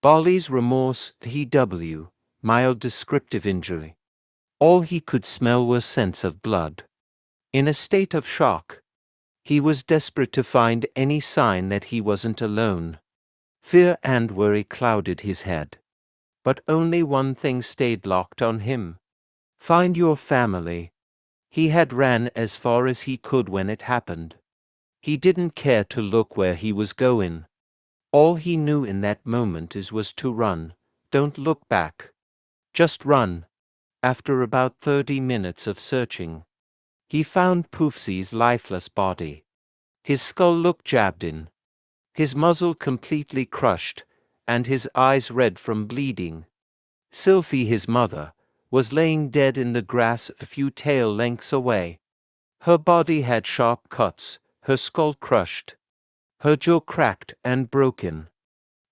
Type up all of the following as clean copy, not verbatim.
Bolly's remorse, TW, mild descriptive injury. All he could smell was scents of blood. In a state of shock, he was desperate to find any sign that he wasn't alone. Fear and worry clouded his head. But only one thing stayed locked on him. Find your family. He had ran as far as he could when it happened. He didn't care to look where he was going. All he knew in that moment was to run. Don't look back. Just run. After about 30 minutes of searching, he found Poofsy's lifeless body. His skull looked jabbed in, his muzzle completely crushed, and his eyes red from bleeding. Sylphie, his mother, was laying dead in the grass a few tail lengths away. Her body had sharp cuts, her skull crushed, her jaw cracked and broken.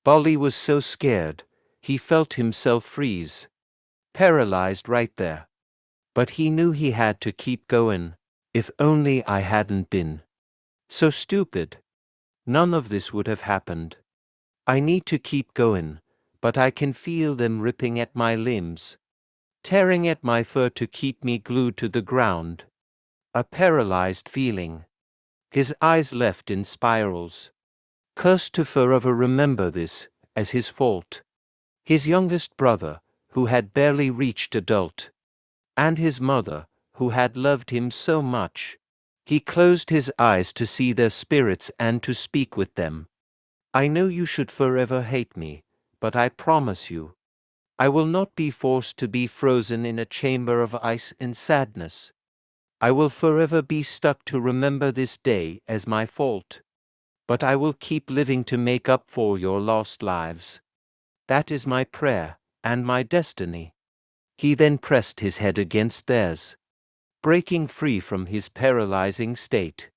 Bolly was so scared, he felt himself freeze, paralyzed right there. But he knew he had to keep going. If only I hadn't been so stupid, none of this would have happened. I need to keep going, but I can feel them ripping at my limbs, tearing at my fur to keep me glued to the ground. A paralyzed feeling. His eyes left in spirals. Cursed to forever remember this as his fault. His youngest brother, who had barely reached adult, and his mother, who had loved him so much. He closed his eyes to see their spirits and to speak with them. I know you should forever hate me, but I promise you, I will not be forced to be frozen in a chamber of ice in sadness. I will forever be stuck to remember this day as my fault. But I will keep living to make up for your lost lives. That is my prayer and my destiny. He then pressed his head against theirs, breaking free from his paralyzing state.